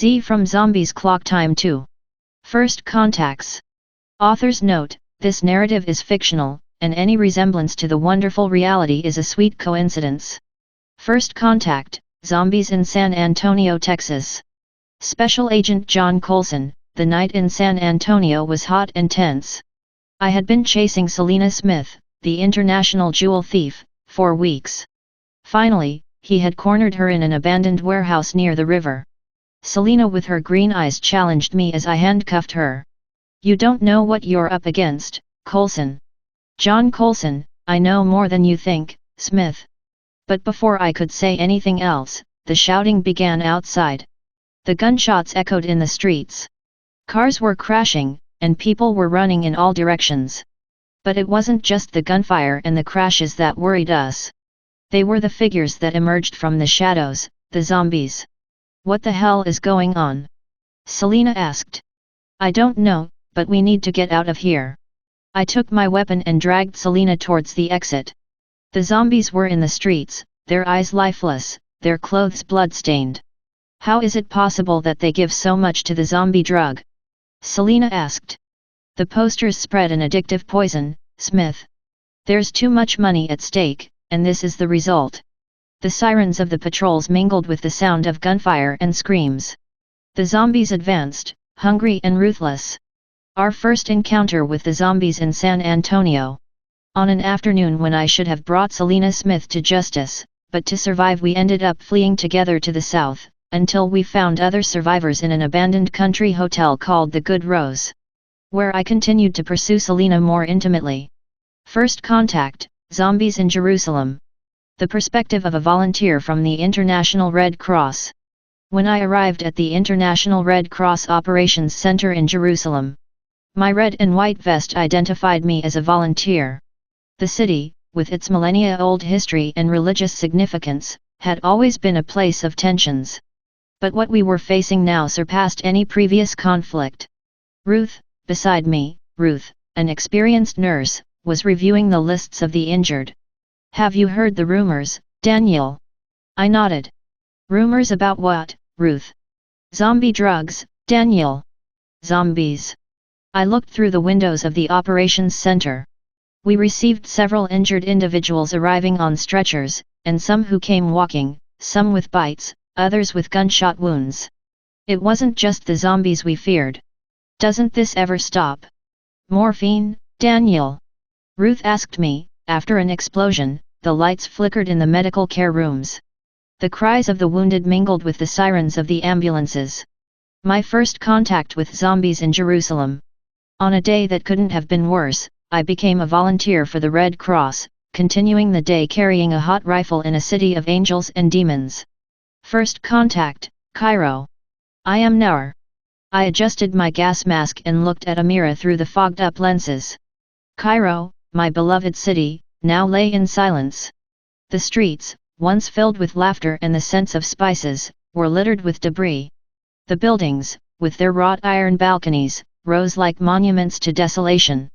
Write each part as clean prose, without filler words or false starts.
Z from Zombies Clock Time 2. First Contacts. Author's note: this narrative is fictional, and any resemblance to the wonderful reality is a sweet coincidence. First Contact, Zombies in San Antonio, Texas. Special Agent John Coulson. The night in San Antonio was hot and tense. I had been chasing Selena Smith, the international jewel thief, for weeks. Finally, he had cornered her in an abandoned warehouse near the river. Selena with her green eyes challenged me as I handcuffed her. "You don't know what you're up against, Coulson." "John Coulson, I know more than you think, Smith." But before I could say anything else, the shouting began outside. The gunshots echoed in the streets. Cars were crashing, and people were running in all directions. But it wasn't just the gunfire and the crashes that worried us. They were the figures that emerged from the shadows, the zombies. "What the hell is going on?" Selena asked. "I don't know, but we need to get out of here." I took my weapon and dragged Selena towards the exit. The zombies were in the streets, their eyes lifeless, their clothes blood-stained. "How is it possible that they give so much to the zombie drug?" Selena asked. "The posters spread an addictive poison, Smith. There's too much money at stake, and this is the result." The sirens of the patrols mingled with the sound of gunfire and screams. The zombies advanced, hungry and ruthless. Our first encounter with the zombies in San Antonio. On an afternoon when I should have brought Selena Smith to justice, but to survive we ended up fleeing together to the south, until we found other survivors in an abandoned country hotel called the Good Rose, where I continued to pursue Selena more intimately. First Contact, Zombies in Jerusalem. The perspective of a volunteer from the International Red Cross. When I arrived at the International Red Cross Operations Center in Jerusalem, my red and white vest identified me as a volunteer. The city, with its millennia-old history and religious significance, had always been a place of tensions. But what we were facing now surpassed any previous conflict. Ruth, beside me, an experienced nurse, was reviewing the lists of the injured. "Have you heard the rumors, Daniel?" I nodded. "Rumors about what, Ruth?" "Zombie drugs, Daniel." "Zombies." I looked through the windows of the operations center. We received several injured individuals arriving on stretchers, and some who came walking, some with bites, others with gunshot wounds. It wasn't just the zombies we feared. "Doesn't this ever stop?" "Morphine, Daniel?" Ruth asked me. After an explosion, the lights flickered in the medical care rooms. The cries of the wounded mingled with the sirens of the ambulances. My first contact with zombies in Jerusalem. On a day that couldn't have been worse, I became a volunteer for the Red Cross, continuing the day carrying a hot rifle in a city of angels and demons. First Contact, Cairo. I am Nour. I adjusted my gas mask and looked at Amira through the fogged-up lenses. Cairo, my beloved city, now lay in silence. The streets, once filled with laughter and the scents of spices, were littered with debris. The buildings, with their wrought iron balconies, rose like monuments to desolation.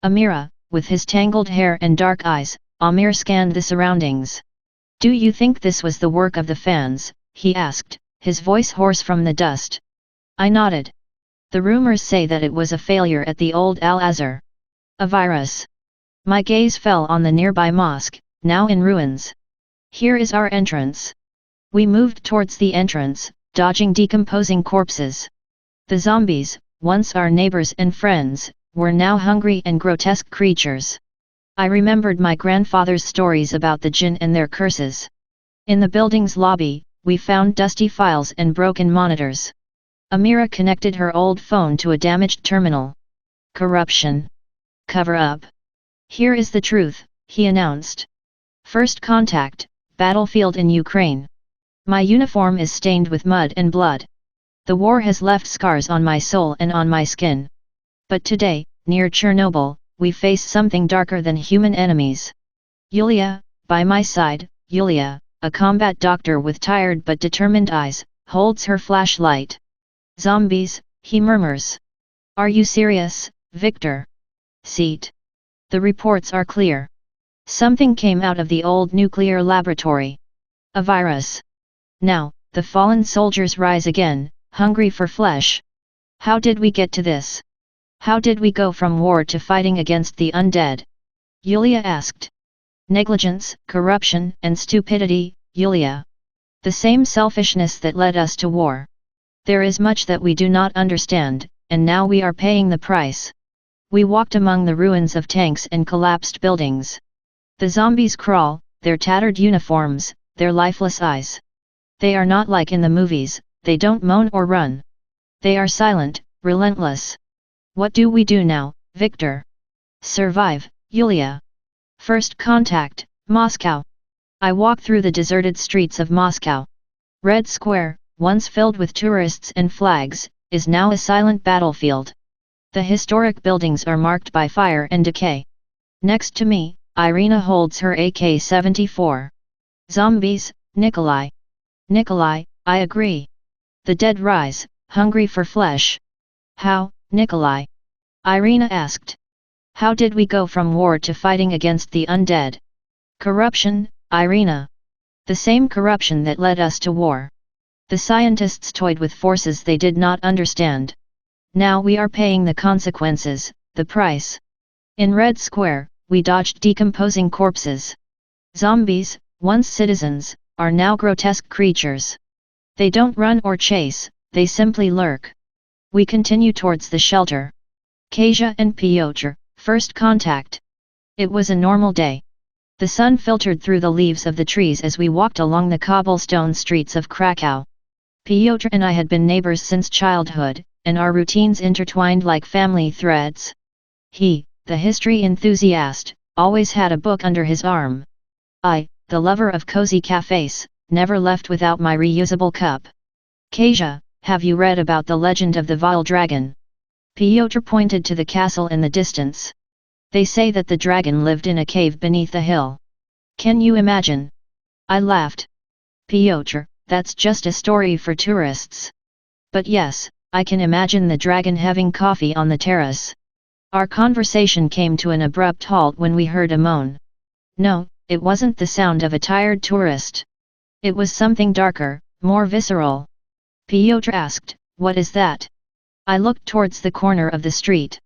Amira, with his tangled hair and dark eyes, Amir scanned the surroundings. "Do you think this was the work of the fans?" he asked, his voice hoarse from the dust. I nodded. "The rumors say that it was a failure at the old Al-Azhar. A virus." My gaze fell on the nearby mosque, now in ruins. "Here is our entrance." We moved towards the entrance, dodging decomposing corpses. The zombies, once our neighbors and friends, were now hungry and grotesque creatures. I remembered my grandfather's stories about the jinn and their curses. In the building's lobby, we found dusty files and broken monitors. Amira connected her old phone to a damaged terminal. "Corruption. Cover-up. Here is the truth," he announced. "First Contact, battlefield in Ukraine. My uniform is stained with mud and blood. The war has left scars on my soul and on my skin. But today, near Chernobyl, we face something darker than human enemies. Yulia, by my side, Yulia, a combat doctor with tired but determined eyes, holds her flashlight. Zombies, he murmurs. Are you serious, Victor? Seat. The reports are clear. Something came out of the old nuclear laboratory. A virus. Now, the fallen soldiers rise again, hungry for flesh. How did we get to this? How did we go from war to fighting against the undead? Yulia asked. Negligence, corruption, and stupidity, Yulia. The same selfishness that led us to war. There is much that we do not understand, and now we are paying the price. We walked among the ruins of tanks and collapsed buildings. The zombies crawl, their tattered uniforms, their lifeless eyes. They are not like in the movies, they don't moan or run. They are silent, relentless. What do we do now, Victor? Survive, Yulia. First contact, Moscow. I walk through the deserted streets of Moscow. Red Square, once filled with tourists and flags, is now a silent battlefield. The historic buildings are marked by fire and decay. Next to me, Irina holds her AK-74. Zombies, Nikolai. Nikolai, I agree. The dead rise, hungry for flesh. How, Nikolai? Irina asked. How did we go from war to fighting against the undead? Corruption, Irina. The same corruption that led us to war. The scientists toyed with forces they did not understand. Now we are paying the consequences, the price. In Red Square, we dodged decomposing corpses. Zombies, once citizens, are now grotesque creatures. They don't run or chase, they simply lurk. We continue towards the shelter. Kasia and Pyotr, first contact. It was a normal day. The sun filtered through the leaves of the trees as we walked along the cobblestone streets of Krakow. Pyotr and I had been neighbors since childhood, and our routines intertwined like family threads. He, the history enthusiast, always had a book under his arm. I, the lover of cozy cafes, never left without my reusable cup. Kasia, have you read about the legend of the vile dragon? Pyotr pointed to the castle in the distance. They say that the dragon lived in a cave beneath a hill. Can you imagine? I laughed. Pyotr, that's just a story for tourists. But yes, I can imagine the dragon having coffee on the terrace. Our conversation came to an abrupt halt when we heard a moan. No, it wasn't the sound of a tired tourist. It was something darker, more visceral. Pyotr asked, what is that? I looked towards the corner of the street.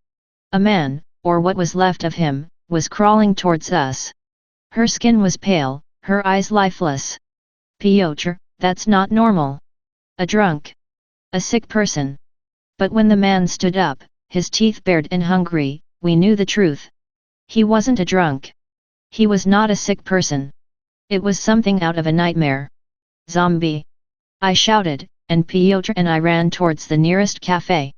A man, or what was left of him, was crawling towards us. Her skin was pale, her eyes lifeless. Pyotr, that's not normal. A drunk. A sick person. But when the man stood up, his teeth bared and hungry, we knew the truth. He wasn't a drunk. He was not a sick person. It was something out of a nightmare. Zombie! I shouted, and Pyotr and I ran towards the nearest cafe.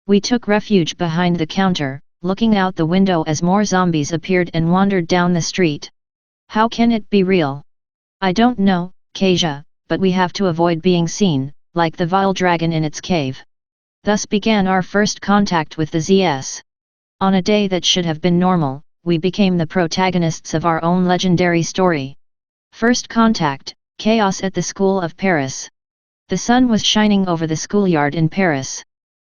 We took refuge behind the counter, looking out the window as more zombies appeared and wandered down the street. How can it be real? I don't know, Kasia, but we have to avoid being seen, like the vile dragon in its cave. Thus began our first contact with the ZS. On a day that should have been normal, we became the protagonists of our own legendary story. First contact, chaos at the school of Paris. The sun was shining over the schoolyard in Paris.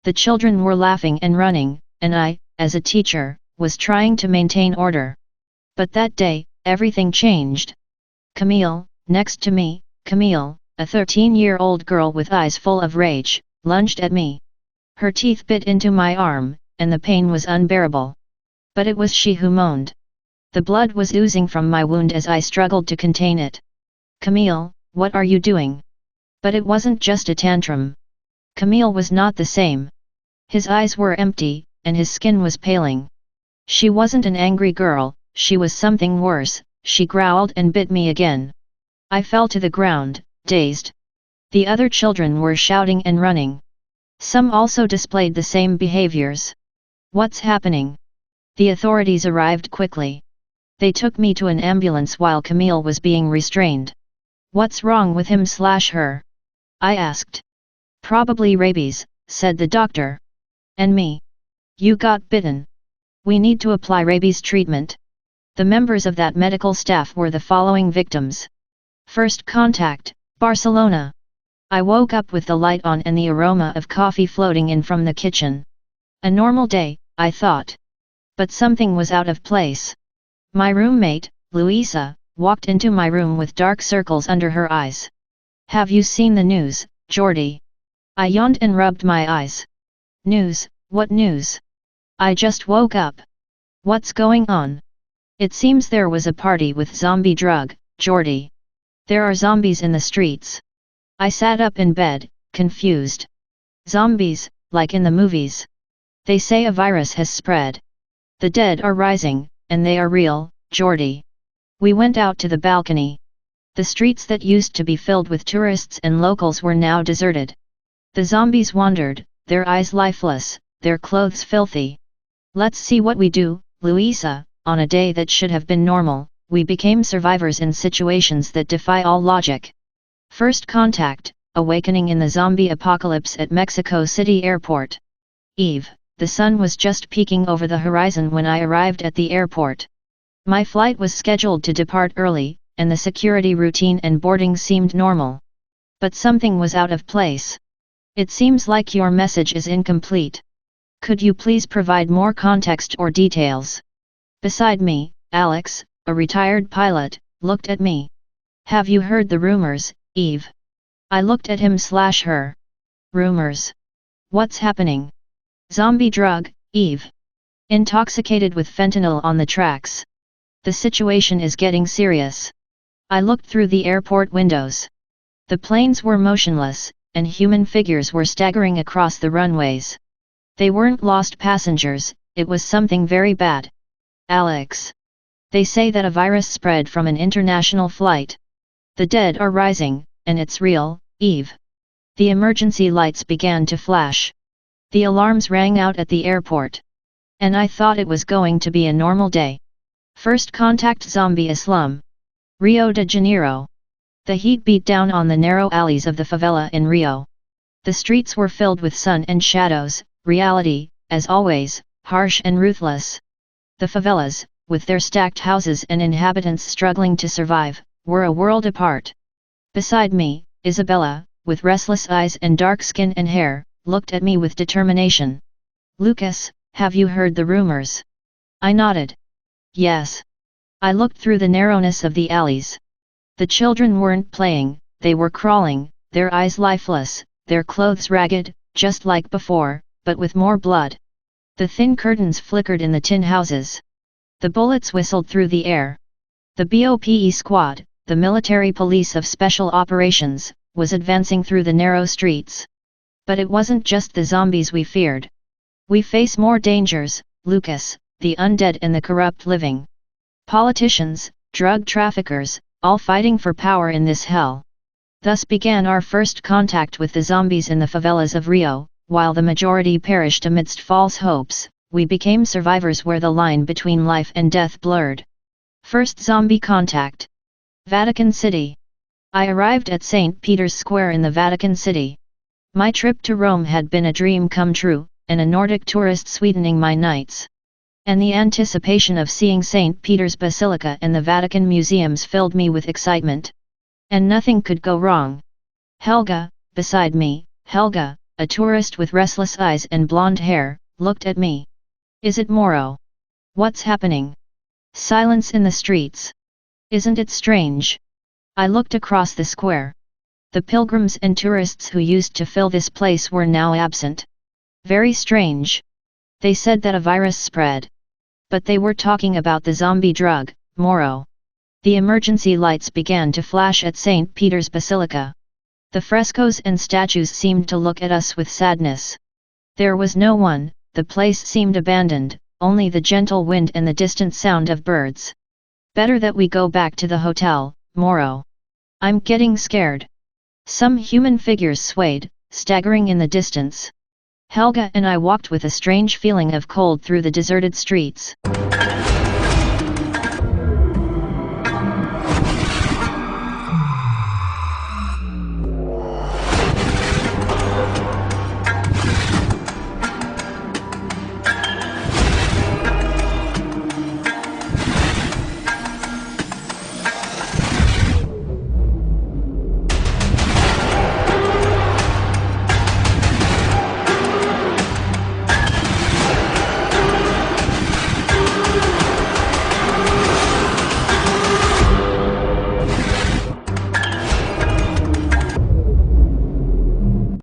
The children were laughing and running, and I, as a teacher, was trying to maintain order. But that day, everything changed. Camille, next to me, Camille, a 13-year-old girl with eyes full of rage, lunged at me. Her teeth bit into my arm, and the pain was unbearable. But it was she who moaned. The blood was oozing from my wound as I struggled to contain it. Camille, what are you doing? But it wasn't just a tantrum. Camille was not the same. His eyes were empty, and his skin was paling. She wasn't an angry girl, she was something worse. She growled and bit me again. I fell to the ground, dazed. The other children were shouting and running. Some also displayed the same behaviors. What's happening? The authorities arrived quickly. They took me to an ambulance while Camille was being restrained. What's wrong with him/her? I asked. Probably rabies, said the doctor. And me? You got bitten. We need to apply rabies treatment. The members of that medical staff were the following victims. First contact, Barcelona. I woke up with the light on and the aroma of coffee floating in from the kitchen. A normal day, I thought. But something was out of place. My roommate, Louisa, walked into my room with dark circles under her eyes. Have you seen the news, Jordi? I yawned and rubbed my eyes. News, what news? I just woke up. What's going on? It seems there was a party with zombie drug, Jordy. There are zombies in the streets. I sat up in bed, confused. Zombies, like in the movies. They say a virus has spread. The dead are rising, and they are real, Jordy. We went out to the balcony. The streets that used to be filled with tourists and locals were now deserted. The zombies wandered, their eyes lifeless, their clothes filthy. Let's see what we do, Louisa. On a day that should have been normal, we became survivors in situations that defy all logic. First contact, awakening in the zombie apocalypse at Mexico City Airport. Eve, the sun was just peeking over the horizon when I arrived at the airport. My flight was scheduled to depart early, and the security routine and boarding seemed normal. But something was out of place. It seems like your message is incomplete. Could you please provide more context or details? Beside me, Alex, a retired pilot, looked at me. Have you heard the rumors, Eve? I looked at him/her. Rumors? What's happening? Zombie drug, Eve. Intoxicated with fentanyl on the tracks. The situation is getting serious. I looked through the airport windows. The planes were motionless, and human figures were staggering across the runways. They weren't lost passengers, it was something very bad. Alex. They say that a virus spread from an international flight. The dead are rising, and it's real, Eve. The emergency lights began to flash. The alarms rang out at the airport. And I thought it was going to be a normal day. First contact zombie Islam. Rio de Janeiro. The heat beat down on the narrow alleys of the favela in Rio. The streets were filled with sun and shadows, reality, as always, harsh and ruthless. The favelas, with their stacked houses and inhabitants struggling to survive, were a world apart. Beside me, Isabella, with restless eyes and dark skin and hair, looked at me with determination. Lucas, have you heard the rumors? I nodded. Yes. I looked through the narrowness of the alleys. The children weren't playing, they were crawling, their eyes lifeless, their clothes ragged, just like before, but with more blood. The thin curtains flickered in the tin houses. The bullets whistled through the air. The BOPE squad, the military police of special operations, was advancing through the narrow streets. But it wasn't just the zombies we feared. We face more dangers, Lucas, the undead and the corrupt living. Politicians, drug traffickers, all fighting for power in this hell. Thus began our first contact with the zombies in the favelas of Rio. While the majority perished amidst false hopes, we became survivors where the line between life and death blurred. First zombie contact. Vatican City. I arrived at St. Peter's Square in the Vatican City. My trip to Rome had been a dream come true, and a Nordic tourist sweetening my nights. And the anticipation of seeing St. Peter's Basilica and the Vatican museums filled me with excitement. And nothing could go wrong. Helga, beside me, Helga, a tourist with restless eyes and blonde hair, looked at me. Is it Moro? What's happening? Silence in the streets. Isn't it strange? I looked across the square. The pilgrims and tourists who used to fill this place were now absent. Very strange. They said that a virus spread. But they were talking about the zombie drug, Moro. The emergency lights began to flash at St. Peter's Basilica. The frescoes and statues seemed to look at us with sadness. There was no one, the place seemed abandoned, only the gentle wind and the distant sound of birds. Better that we go back to the hotel, Moro. I'm getting scared. Some human figures swayed, staggering in the distance. Helga and I walked with a strange feeling of cold through the deserted streets.